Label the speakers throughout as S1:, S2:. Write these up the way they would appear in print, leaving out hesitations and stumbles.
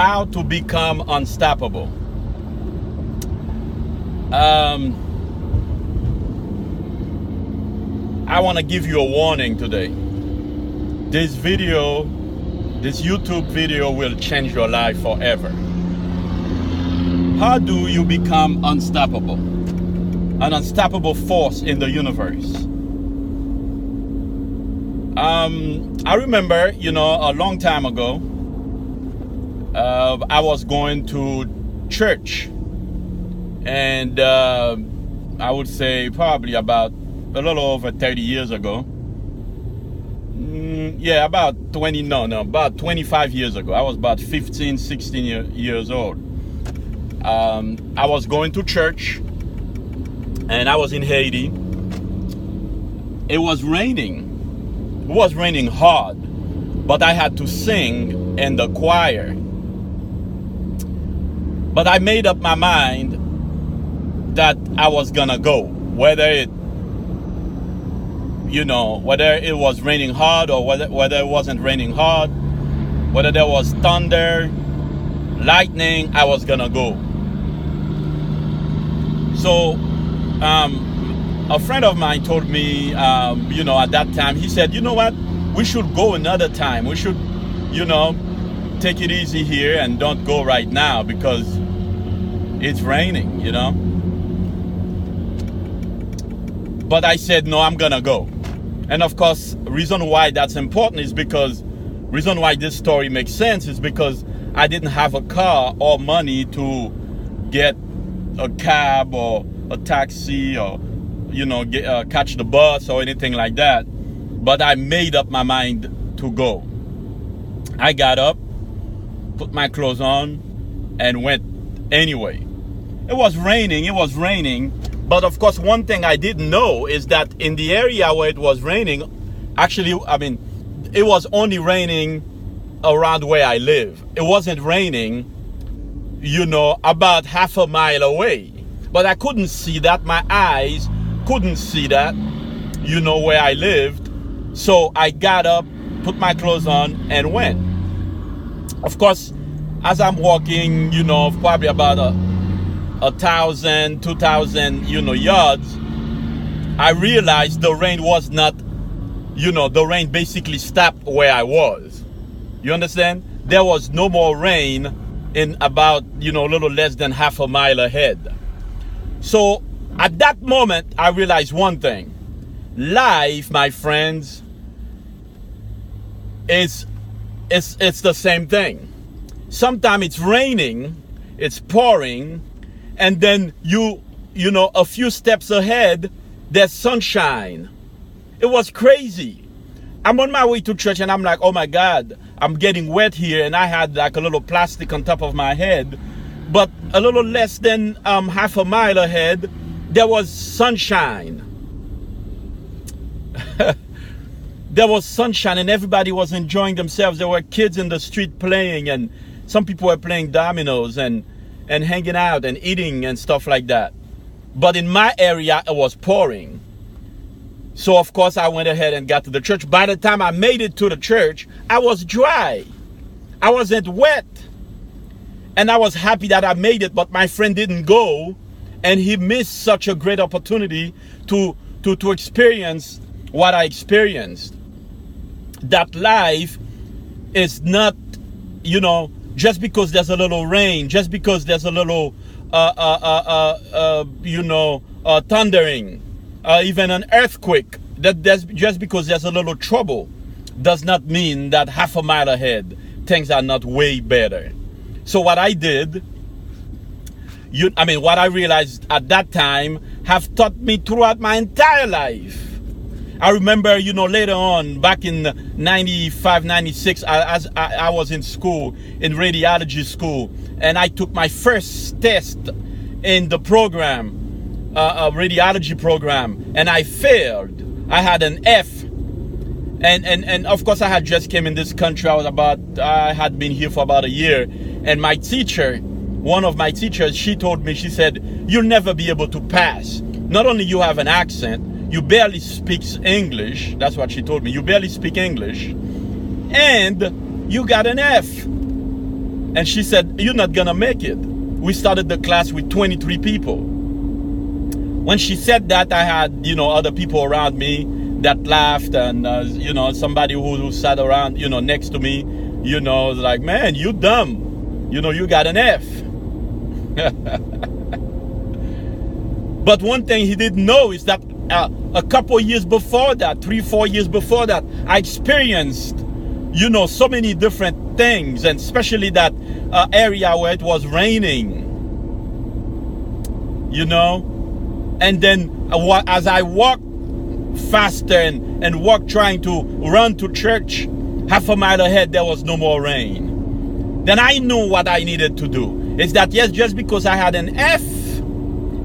S1: How to become unstoppable. I want to give you a warning today. This YouTube video will change your life forever. How do you become unstoppable? An unstoppable force in the universe. I remember, a long time ago, I was going to church, and I would say probably about a little over 30 years ago. About 25 years ago. I was about 15, 16 years old. I was going to church, and I was in Haiti. It was raining. It was raining hard, but I had to sing in the choir. But I made up my mind that I was gonna go, whether it was raining hard or whether it wasn't raining hard, whether there was thunder, lightning, I was gonna go. So a friend of mine told me, at that time, he said, you know what, we should go another time. We should, take it easy here and don't go right now because it's raining, But I said, no, I'm gonna go. And of course, reason why that's important is because, reason why this story makes sense is because I didn't have a car or money to get a cab or a taxi or, catch the bus or anything like that. But I made up my mind to go. I got up, put my clothes on, and went anyway. It was raining. But of course, one thing I didn't know is that in the area where it was raining, it was only raining around where I live. It wasn't raining, about half a mile away. But I couldn't see that. My eyes couldn't see that, where I lived. So I got up, put my clothes on, and went. Of course, as I'm walking, probably about 1,000, 2,000, yards, I realized the rain was not, the rain basically stopped where I was. You understand? There was no more rain in about, a little less than half a mile ahead. So at that moment, I realized one thing. Life, my friends, it's the same thing. Sometimes it's raining, it's pouring, and then a few steps ahead, there's sunshine. It was crazy. I'm on my way to church and I'm like, oh my God, I'm getting wet here, and I had like a little plastic on top of my head. But a little less than half a mile ahead, there was sunshine. There was sunshine and everybody was enjoying themselves. There were kids in the street playing, and some people were playing dominoes and hanging out and eating and stuff like that. But in my area, it was pouring. So of course I went ahead and got to the church. By the time I made it to the church, I was dry. I wasn't wet. And I was happy that I made it, but my friend didn't go, and he missed such a great opportunity to experience what I experienced. That life is not, just because there's a little rain, just because there's a little, thundering, even an earthquake, just because there's a little trouble, does not mean that half a mile ahead, things are not way better. So what I did, what I realized at that time have taught me throughout my entire life. I remember, later on, back in 95, 96, I was in school, in radiology school, and I took my first test in the program, a radiology program, and I failed. I had an F. And of course, I had just came in this country. I had been here for about a year, and my teacher, one of my teachers, she told me, she said, you'll never be able to pass. Not only you have an accent, you barely speak English. That's what she told me. You barely speak English. And you got an F. And she said, you're not gonna make it. We started the class with 23 people. When she said that, I had, other people around me that laughed, and, somebody who sat around, next to me, like, man, you dumb. You got an F. But one thing he didn't know is that a couple years before that, 3-4 years before that, I experienced, so many different things, and especially that area where it was raining, and then as I walked faster and walked trying to run to church, half a mile ahead there was no more rain. Then I knew what I needed to do. Is that, yes, just because I had an F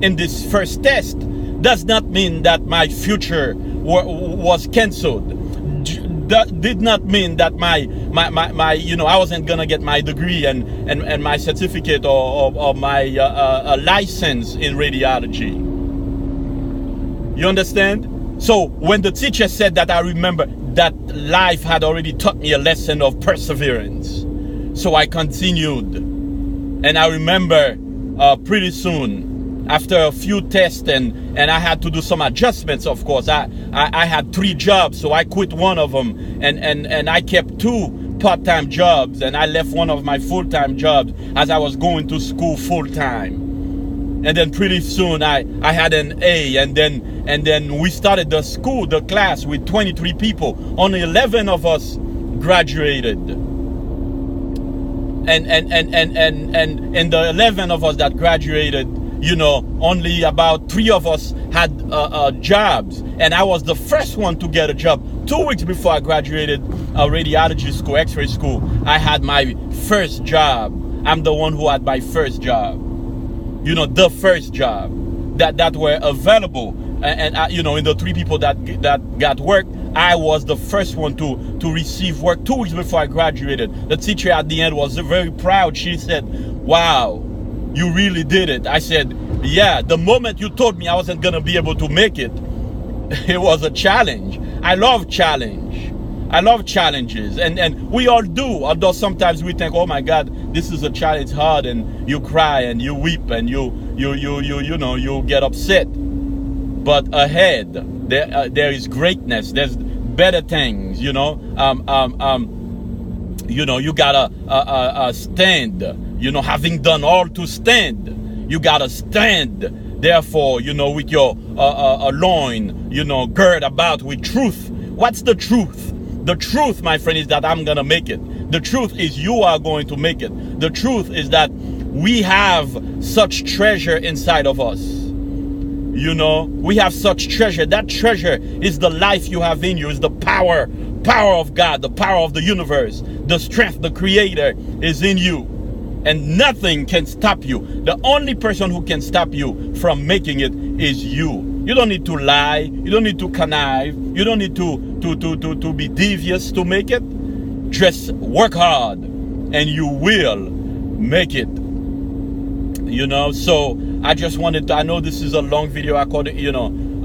S1: in this first test does not mean that my future was canceled. Did not mean that my I wasn't gonna get my degree and my certificate or my license in radiology. You understand? So when the teacher said that, I remember that life had already taught me a lesson of perseverance. So I continued, and I remember pretty soon, after a few tests, and I had to do some adjustments, of course. I had 3 jobs, so I quit one of them, and I kept 2 part-time jobs, and I left one of my full-time jobs as I was going to school full-time. And then pretty soon I had an A, and then we started the class with 23 people. Only 11 of us graduated. And the 11 of us that graduated, only about 3 of us had jobs, and I was the first one to get a job. 2 weeks before I graduated radiology school, X-ray school, I had my first job. I'm the one who had my first job. The first job that were available, and in the 3 people that got work, I was the first one to receive work 2 weeks before I graduated. The teacher at the end was very proud. She said, "Wow, you really did it." I said, "Yeah, the moment you told me I wasn't gonna be able to make it, it was a challenge." I love challenge. I love challenges, and we all do. Although sometimes we think, "Oh my God, this is a challenge, hard," and you cry and you weep and you get upset. But ahead, there is greatness. There's better things. You gotta stand. Having done all to stand, you gotta stand. Therefore, with your loin, gird about with truth. What's the truth? The truth, my friend, is that I'm gonna make it. The truth is you are going to make it. The truth is that we have such treasure inside of us. We have such treasure. That treasure is the life you have in you, is the power of God, the power of the universe. The strength, the creator is in you. And nothing can stop you. The only person who can stop you from making it is you. You don't need to lie. You don't need to connive. You don't need to be devious to make it. Just work hard and you will make it. So I just wanted to, I know this is a long video according,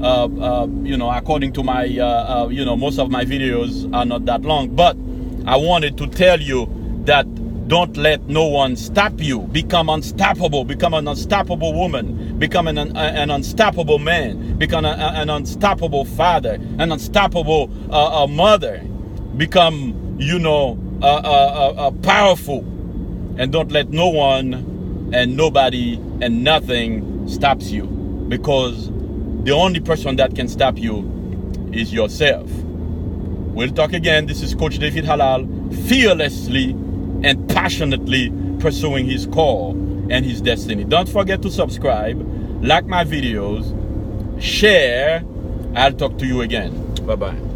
S1: according to my, most of my videos are not that long, but I wanted to tell you that don't let no one stop you. Become unstoppable. Become an unstoppable woman. Become an unstoppable man. Become an unstoppable father. An unstoppable mother. Become, powerful. And don't let no one and nobody and nothing stops you. Because the only person that can stop you is yourself. We'll talk again. This is Coach David Halal, fearlessly and passionately pursuing his call and his destiny. Don't forget to subscribe, like my videos, share. I'll talk to you again. Bye-bye.